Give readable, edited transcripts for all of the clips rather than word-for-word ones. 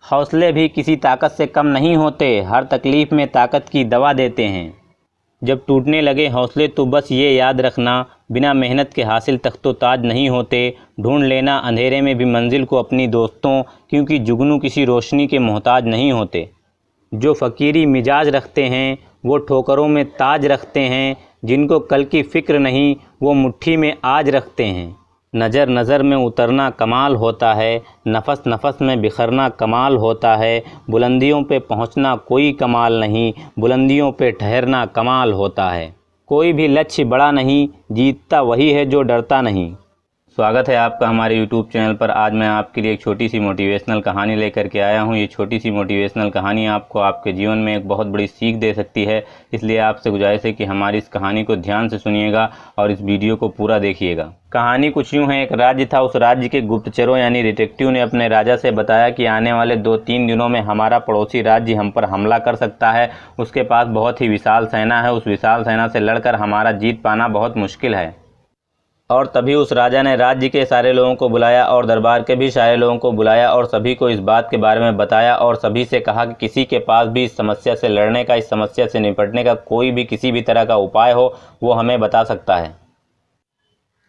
हौसले भी किसी ताकत से कम नहीं होते, हर तकलीफ़ में ताकत की दवा देते हैं। जब टूटने लगे हौसले तो बस ये याद रखना, बिना मेहनत के हासिल तख्तो ताज नहीं होते। ढूंढ लेना अंधेरे में भी मंजिल को अपनी दोस्तों, क्योंकि जुगनू किसी रोशनी के मोहताज नहीं होते। जो फ़कीरी मिजाज रखते हैं वो ठोकरों में ताज रखते हैं, जिनको कल की फ़िक्र नहीं वो मुट्ठी में आज रखते हैं। नज़र नज़र में उतरना कमाल होता है, नफस नफस में बिखरना कमाल होता है। बुलंदियों पे पहुंचना कोई कमाल नहीं, बुलंदियों पे ठहरना कमाल होता है। कोई भी लक्ष्य बड़ा नहीं, जीतता वही है जो डरता नहीं। स्वागत है आपका हमारे YouTube चैनल पर। आज मैं आपके लिए एक छोटी सी मोटिवेशनल कहानी लेकर के आया हूँ। ये छोटी सी मोटिवेशनल कहानी आपको आपके जीवन में एक बहुत बड़ी सीख दे सकती है, इसलिए आपसे गुजारिश है कि हमारी इस कहानी को ध्यान से सुनिएगा और इस वीडियो को पूरा देखिएगा। कहानी कुछ यूँ है। एक राज्य था, उस राज्य के गुप्तचरों यानी डिटेक्टिव ने अपने राजा से बताया कि आने वाले 2-3 दिनों में हमारा पड़ोसी राज्य हम पर हमला कर सकता है। उसके पास बहुत ही विशाल सेना है, उस विशाल सेना से लड़कर हमारा जीत पाना बहुत मुश्किल है। और तभी उस राजा ने राज्य के सारे लोगों को बुलाया और दरबार के भी सारे लोगों को बुलाया और सभी को इस बात के बारे में बताया और सभी से कहा कि किसी के पास भी इस समस्या से लड़ने का, इस समस्या से निपटने का कोई भी किसी भी तरह का उपाय हो वो हमें बता सकता है।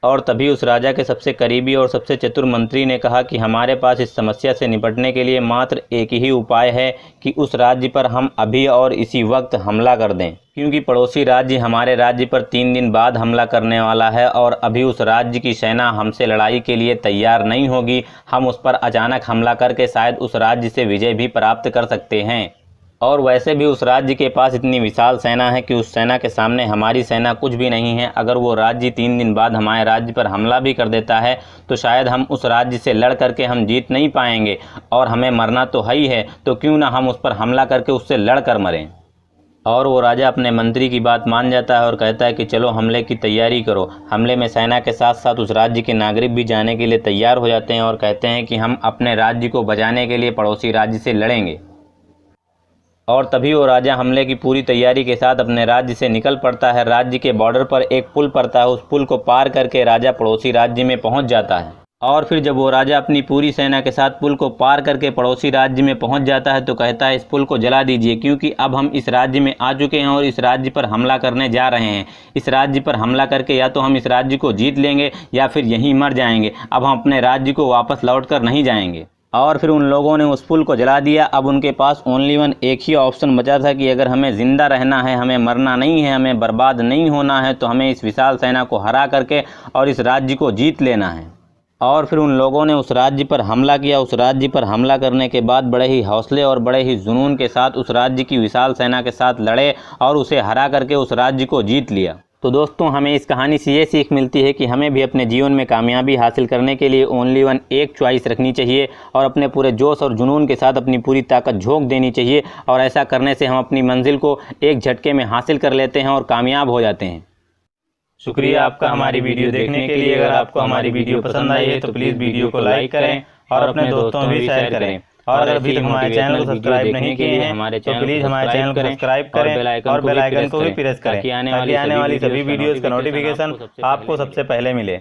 और तभी उस राजा के सबसे करीबी और सबसे चतुर मंत्री ने कहा कि हमारे पास इस समस्या से निपटने के लिए मात्र एक ही उपाय है कि उस राज्य पर हम अभी और इसी वक्त हमला कर दें, क्योंकि पड़ोसी राज्य हमारे राज्य पर 3 दिन बाद हमला करने वाला है और अभी उस राज्य की सेना हमसे लड़ाई के लिए तैयार नहीं होगी। हम उस पर अचानक हमला करके शायद उस राज्य से विजय भी प्राप्त कर सकते हैं। और वैसे भी उस राज्य के पास इतनी विशाल सेना है कि उस सेना के सामने हमारी सेना कुछ भी नहीं है। अगर वो राज्य 3 दिन बाद हमारे राज्य पर हमला भी कर देता है तो शायद हम उस राज्य से लड़ करके हम जीत नहीं पाएंगे, और हमें मरना तो है ही है, तो क्यों ना हम उस पर हमला करके उससे लड़ कर मरें। और वो राजा अपने मंत्री की बात मान जाता है और कहता है कि चलो हमले की तैयारी करो। हमले में सेना के साथ साथ उस राज्य के नागरिक भी जाने के लिए तैयार हो जाते हैं और कहते हैं कि हम अपने राज्य को बचाने के लिए पड़ोसी राज्य से लड़ेंगे। और तभी वो राजा हमले की पूरी तैयारी के साथ अपने राज्य से निकल पड़ता है। राज्य के बॉर्डर पर एक पुल पड़ता है, उस पुल को पार करके राजा पड़ोसी राज्य में पहुंच जाता है। और फिर जब वो राजा अपनी पूरी सेना के साथ पुल को पार करके पड़ोसी राज्य में पहुंच जाता है तो कहता है इस पुल को जला दीजिए, क्योंकि अब हम इस राज्य में आ चुके हैं और इस राज्य पर हमला करने जा रहे हैं। इस राज्य पर हमला करके या तो हम इस राज्य को जीत लेंगे या फिर यहीं मर जाएंगे। अब हम अपने राज्य को वापस लौट कर नहीं जाएंगे। और फिर उन लोगों ने उस पुल को जला दिया। अब उनके पास ओनली वन एक ही ऑप्शन बचा था कि अगर हमें ज़िंदा रहना है, हमें मरना नहीं है, हमें बर्बाद नहीं होना है, तो हमें इस विशाल सेना को हरा करके और इस राज्य को जीत लेना है। और फिर उन लोगों ने उस राज्य पर हमला किया। उस राज्य पर हमला करने के बाद बड़े ही हौसले और बड़े ही जुनून के साथ उस राज्य की विशाल सेना के साथ लड़े और उसे हरा करके उस राज्य को जीत लिया। तो दोस्तों, हमें इस कहानी से ये सीख मिलती है कि हमें भी अपने जीवन में कामयाबी हासिल करने के लिए ओनली वन एक चॉइस रखनी चाहिए और अपने पूरे जोश और जुनून के साथ अपनी पूरी ताकत झोंक देनी चाहिए। और ऐसा करने से हम अपनी मंजिल को एक झटके में हासिल कर लेते हैं और कामयाब हो जाते हैं। शुक्रिया आपका हमारी वीडियो देखने के लिए। अगर आपको हमारी वीडियो पसंद आई है तो प्लीज़ वीडियो को लाइक करें और अपने दोस्तों में भी शेयर करें। और अगर अभी तक हमारे चैनल को सब्सक्राइब नहीं किए हैं तो प्लीज़ हमारे चैनल को सब्सक्राइब करें और बेल आइकन को भी प्रेस करें ताकि आने वाली सभी वीडियोज़ का नोटिफिकेशन आपको सबसे पहले मिले।